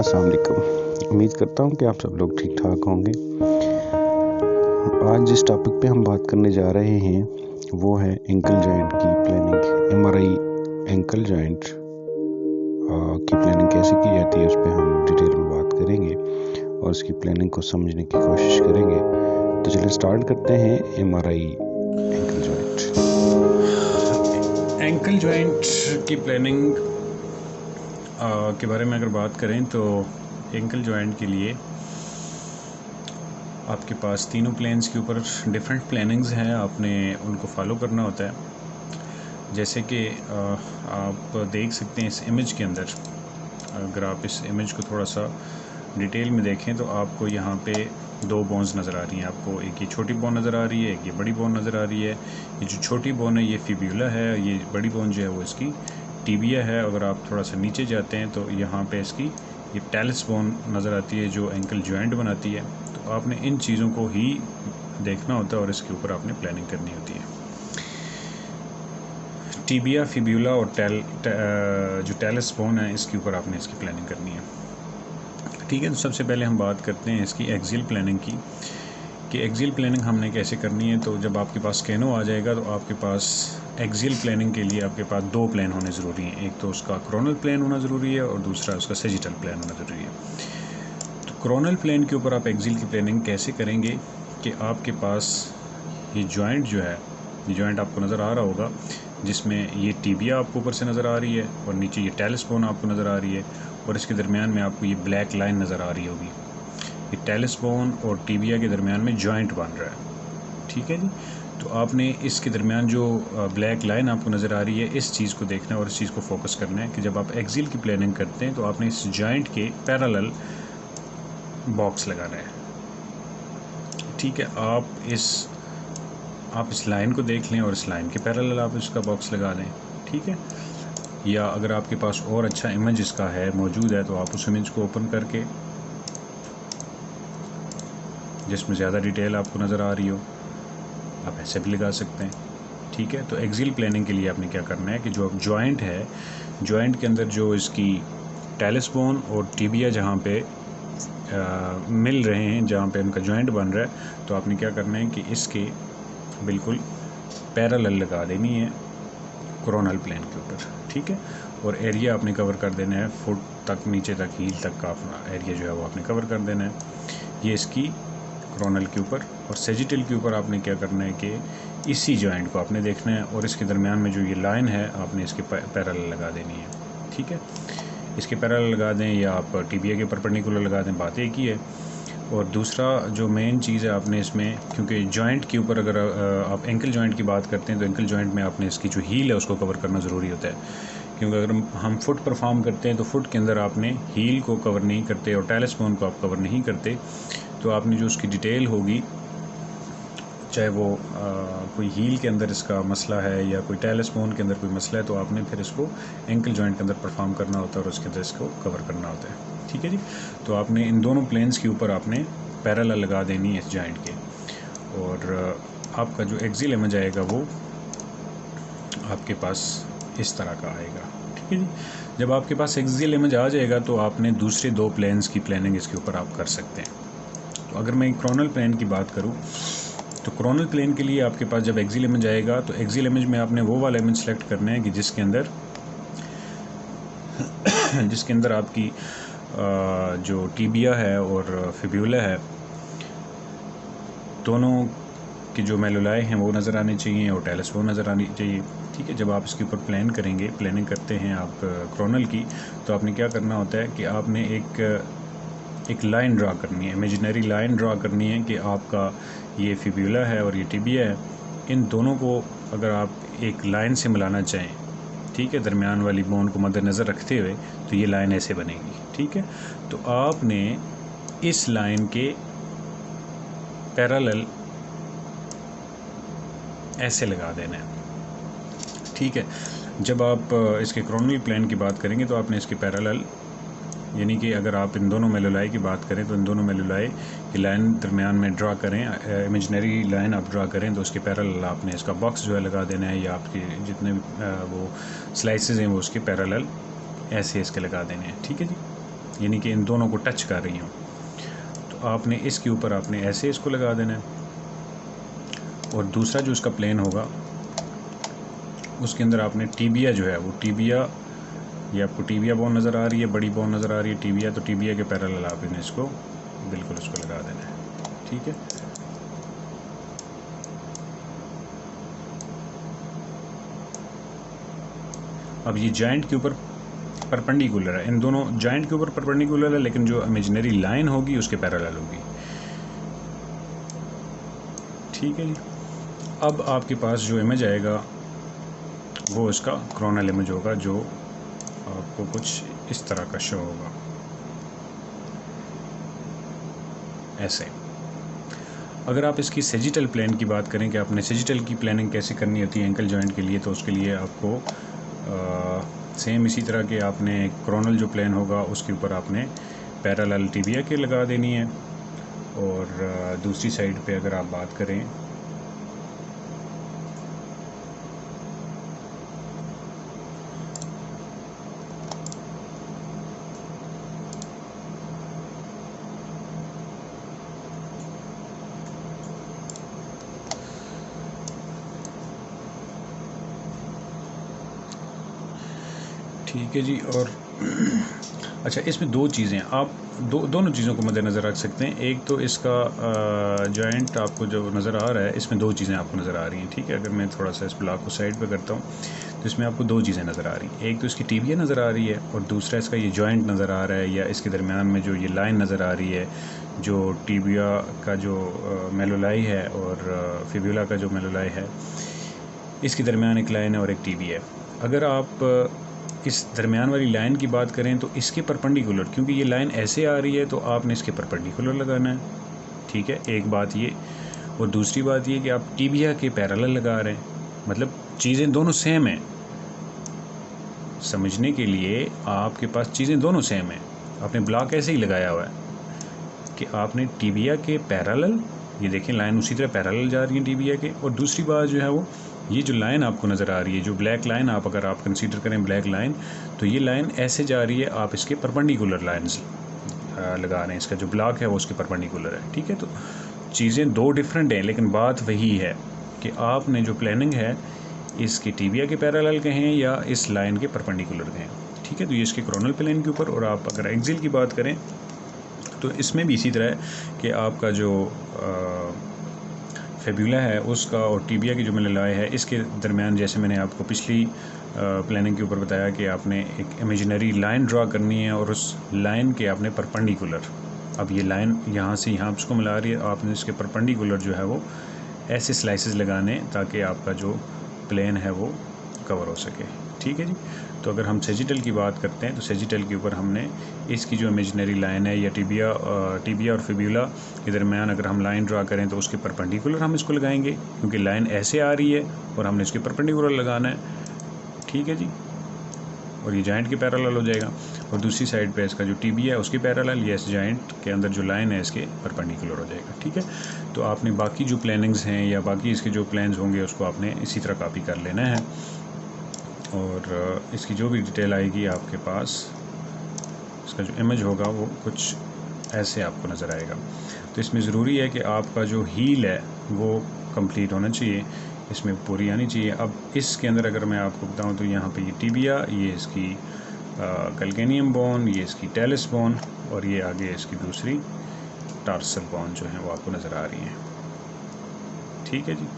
अस्सलाम वालेकुम। उम्मीद करता हूँ कि आप सब लोग ठीक ठाक होंगे। आज जिस टॉपिक पे हम बात करने जा रहे हैं वो है एंकल जॉइंट की प्लानिंग। एमआरआई एंकल जॉइंट की प्लानिंग कैसे की जाती है उस पर हम डिटेल में बात करेंगे और उसकी प्लानिंग को समझने की कोशिश करेंगे। तो चलिए स्टार्ट करते हैं MRI ankle joint. Ankle joint की प्लानिंग के बारे में अगर बात करें तो एंकल जॉइंट के लिए आपके पास तीनों प्लेन्स के ऊपर डिफरेंट प्लानिंग्स हैं, आपने उनको फॉलो करना होता है। जैसे कि आप देख सकते हैं इस इमेज के अंदर, अगर आप इस इमेज को थोड़ा सा डिटेल में देखें तो आपको यहाँ पे दो बोन्स नज़र आ रही हैं। आपको एक ये छोटी बोन नज़र आ रही है, एक ये बड़ी बोन नज़र आ रही है। ये जो छोटी बोन है ये फिब्यूला है, ये बड़ी बोन जो है वो इसकी टिबिया है। अगर आप थोड़ा सा नीचे जाते हैं तो यहाँ पे इसकी ये टेलिस बोन नज़र आती है जो एंकल जॉइंट बनाती है। तो आपने इन चीज़ों को ही देखना होता है और इसके ऊपर आपने प्लानिंग करनी होती है। टिबिया, फिब्यूला और जो टेलिस बोन है इसके ऊपर आपने इसकी प्लानिंग करनी है। ठीक है, तो सबसे पहले हम बात करते हैं इसकी एक्सियल प्लानिंग की कि एक्सियल प्लानिंग हमने कैसे करनी है। तो जब आपके पास स्केनो आ जाएगा तो आपके पास एक्सियल प्लानिंग के लिए आपके पास दो प्लान होने ज़रूरी हैं। एक तो उसका कोरोनल प्लान होना ज़रूरी है और दूसरा उसका सेजिटल प्लान होना ज़रूरी है। तो कोरोनल प्लान के ऊपर आप एक्सियल की प्लानिंग कैसे करेंगे कि आपके पास ये जॉइंट जो है, ये जॉइंट आपको नज़र आ रहा होगा जिसमें ये टिबिया आपको ऊपर से नज़र आ रही है और नीचे ये टेलिस बोन आपको नज़र आ रही है और इसके दरमियान में आपको ये ब्लैक लाइन नज़र आ रही होगी। ये टेलिस बोन और टिबिया के दरमियान में जॉइंट बन रहा है। ठीक है जी, तो आपने इसके दरमियान जो ब्लैक लाइन आपको नज़र आ रही है इस चीज़ को देखना है और इस चीज़ को फोकस करना है कि जब आप एक्सियल की प्लानिंग करते हैं तो आपने इस जॉइंट के पैरेलल बॉक्स लगाना है। ठीक है, आप इस लाइन को देख लें और इस लाइन के पैरेलल आप इसका बॉक्स लगा दें। ठीक है, या अगर आपके पास और अच्छा इमेज इसका है मौजूद है तो आप उस इमेज को ओपन करके जिसमें ज़्यादा डिटेल आपको नज़र आ रही हो आप ऐसे भी लगा सकते हैं। ठीक है, तो एक्सियल प्लानिंग के लिए आपने क्या करना है कि जो जॉइंट है, जॉइंट के अंदर जो इसकी टेलिस बोन और टिबिया जहाँ पे मिल रहे हैं, जहाँ पे उनका जॉइंट बन रहा है, तो आपने क्या करना है कि इसके बिल्कुल पैरेलल लगा देनी है कोरोनल प्लेन के ऊपर। ठीक है, और एरिया आपने कवर कर देना है फुट तक, नीचे तक, हील तक का अपना एरिया जो है वो आपने कवर कर देना है। ये इसकी कोरोनल के ऊपर। और सेजिटल के ऊपर आपने क्या करना है कि इसी जॉइंट को आपने देखना है और इसके दरमियान में जो ये लाइन है आपने इसके पैरेलल लगा देनी है। ठीक है, इसके पैरेलल लगा दें या आप टिबिया के परपेंडिकुलर लगा दें, बात एक ही है। और दूसरा जो मेन चीज़ है आपने इसमें, क्योंकि जॉइंट के ऊपर अगर आप एंकल जॉइंट की बात करते हैं तो एंकल जॉइंट में आपने इसकी जो हील है उसको कवर करना ज़रूरी होता है। क्योंकि अगर हम फुट परफॉर्म करते हैं तो फुट के अंदर आपने हील को कवर नहीं करते और टेलिस बोन को आप कवर नहीं करते, तो आपने जो उसकी डिटेल होगी, चाहे वो कोई हील के अंदर इसका मसला है या कोई टेलिस बोन के अंदर कोई मसला है, तो आपने फिर इसको एंकल जॉइंट के अंदर परफॉर्म करना होता है और उसके अंदर इसको कवर करना होता है। ठीक है जी, तो आपने इन दोनों प्लेन्स के ऊपर आपने पैरेलल लगा देनी है इस जॉइंट के, और आपका जो एक्सियल इमेज आएगा वो आपके पास इस तरह का आएगा। ठीक है जी, जब आपके पास एक्सियल इमेज आ जाएगा तो आपने दूसरे दो प्लेन्स की प्लानिंग इसके ऊपर आप कर सकते हैं। तो अगर मैं कोरोनल प्लेन की बात करूँ तो कोरोनल प्लेन के लिए आपके पास जब एक्सियल इमेज आएगा तो एक्सियल इमेज में आपने वो वाला इमेज सेलेक्ट करना है कि जिसके अंदर आपकी जो टिबिया है और फिब्यूला है दोनों की जो मेलुलाई हैं वो नज़र आने चाहिए और टेलिस वो नज़र आनी चाहिए। ठीक है, जब आप इसके ऊपर प्लानिंग करते हैं आप कोरोनल की, तो आपने क्या करना होता है कि आपने एक लाइन ड्रा करनी है, इमेजिनरी लाइन ड्रा करनी है कि आपका ये फिब्यूला है और ये टिबिया है, इन दोनों को अगर आप एक लाइन से मिलाना चाहें, ठीक है, दरमियान वाली बोन को मद्देनज़र रखते हुए, तो ये लाइन ऐसे बनेगी। ठीक है, तो आपने इस लाइन के पैरेलल ऐसे लगा देना है। ठीक है, जब आप इसके कोरोनल प्लेन की बात करेंगे तो आपने इसके पैरेलल, यानी कि अगर आप इन दोनों मेलुलाई की बात करें तो इन दोनों मेलुलाई की लाइन दरमियान में ड्रा करें, इमेजिनरी लाइन आप ड्रा करें, तो उसके पैरेलल आपने इसका बॉक्स जो है लगा देना है, या आपके जितने वो स्लाइसेस हैं वो उसके पैरेलल ऐसे इसके लगा देने हैं। ठीक है जी, यानी कि इन दोनों को टच कर रही हों, तो आपने इसके ऊपर आपने ऐसे इसको लगा देना है, और दूसरा जो उसका प्लेन होगा उसके अंदर आपने टीबिया जो है वो टीबिया, ये आपको टीबिया बोन नज़र आ रही है, बड़ी बोन नज़र आ रही है टीबिया, तो टीबिया के पैरेलल आपने इसको बिल्कुल उसको लगा देना है। ठीक है, अब ये जॉइंट के ऊपर परपेंडिकुलर है, इन दोनों जॉइंट के ऊपर परपेंडिकुलर है, लेकिन जो इमेजिनरी लाइन होगी उसके पैरेलल होगी। ठीक है जी, अब आपके पास जो इमेज आएगा वो इसका कोरोनल इमेज होगा, जो आपको कुछ इस तरह का शो होगा, ऐसे। अगर आप इसकी सेजिटल प्लेन की बात करें कि आपने सेजिटल की प्लानिंग कैसे करनी होती है एंकल जॉइंट के लिए, तो उसके लिए आपको सेम इसी तरह के आपने कोरोनल जो प्लेन होगा उसके ऊपर आपने पैरेलल टीबिया के लगा देनी है, और दूसरी साइड पे अगर आप बात करें ठीक है जी। और अच्छा, इसमें दो चीज़ें आप दोनों चीज़ों को मद्देनज़र रख सकते हैं। एक तो इसका जॉइंट आपको जो नज़र आ रहा है, इसमें दो चीज़ें आपको नज़र आ रही हैं। ठीक है, अगर मैं थोड़ा सा इस ब्लॉक को साइड पे करता हूँ तो इसमें आपको दो चीज़ें नज़र आ रही हैं। एक तो इसकी टीबिया नज़र आ रही है, और दूसरा इसका ये जॉइंट नज़र आ रहा है, या इसके दरमियान में जो ये लाइन नज़र आ रही है, जो टीबिया का जो मेलोलाई है और फिब्यूला का जो मेलोलाई है, इसके दरमियान एक लाइन है और एक टीबिया है। अगर आप इस दरमियान वाली लाइन की बात करें तो इसके परपेंडिकुलर, क्योंकि ये लाइन ऐसे आ रही है तो आपने इसके परपेंडिकुलर लगाना है। ठीक है, एक बात ये, और दूसरी बात ये कि आप टीबिया के पैरेलल लगा रहे हैं, मतलब चीज़ें दोनों सेम हैं। समझने के लिए आपके पास चीज़ें दोनों सेम हैं, आपने ब्लॉक ऐसे ही लगाया हुआ है कि आपने टीबिया के पैरेलल, ये देखें लाइन उसी तरह पैरेलल जा रही है टीबिया के, और दूसरी बात जो है वो ये जो लाइन आपको नज़र आ रही है, जो ब्लैक लाइन आप अगर आप कंसीडर करें ब्लैक लाइन, तो ये लाइन ऐसे जा रही है, आप इसके परपेंडिकुलर लाइंस लगा रहे हैं, इसका जो ब्लॉक है वो उसके परपेंडिकुलर है। ठीक है, तो चीज़ें दो डिफरेंट हैं, लेकिन बात वही है कि आपने जो प्लानिंग है इसके टीबिया के पैरेलल कहें या इस लाइन के परपेंडिकुलर कहें। ठीक है, तो ये इसके कोरोनल प्लेन के ऊपर। और आप अगर एक्सिल की बात करें तो इसमें भी इसी तरह है कि आपका जो फिब्यूला है उसका और टीबिया की जो मेलोलाई है, इसके दरमियान, जैसे मैंने आपको पिछली प्लानिंग के ऊपर बताया कि आपने एक इमेजिनरी लाइन ड्रा करनी है और उस लाइन के आपने परपेंडिकुलर, अब ये लाइन यहाँ से यहाँ उसको मिला रही है, आपने इसके परपेंडिकुलर जो है वो ऐसे स्लाइसेस लगाने ताकि आपका जो प्लेन है वो कवर हो सके। ठीक है जी, तो अगर हम सेजिटल की बात करते हैं तो सेजिटल के ऊपर हमने इसकी जो इमेजिनरी लाइन है या टीबिया और फिब्यूला के दरमियान अगर हम लाइन ड्रा करें तो उसके परपेंडिकुलर हम इसको लगाएंगे, क्योंकि लाइन ऐसे आ रही है और हमने इसके परपेंडिकुलर लगाना है। ठीक है जी, और ये जॉइंट के पैरेलल हो जाएगा, और दूसरी साइड पे इसका जो टीबिया है उसके पैरेलल, या इस जॉइंट के अंदर जो लाइन है इसके परपेंडिकुलर हो जाएगा। ठीक है, तो आपने बाकी जो प्लानिंग्स हैं या बाकी इसके जो प्लान्स होंगे उसको आपने इसी तरह कॉपी कर लेना है, और इसकी जो भी डिटेल आएगी आपके पास, इसका जो इमेज होगा वो कुछ ऐसे आपको नज़र आएगा। तो इसमें ज़रूरी है कि आपका जो हील है वो कंप्लीट होना चाहिए, इसमें पूरी आनी चाहिए। अब इसके अंदर अगर मैं आपको बताऊं तो यहाँ पे ये टीबिया, ये इसकी कैल्केनियम बोन, ये इसकी टेलिस बोन, और ये आगे इसकी दूसरी टार्सल बोन जो है वो आपको नज़र आ रही हैं। ठीक है जी।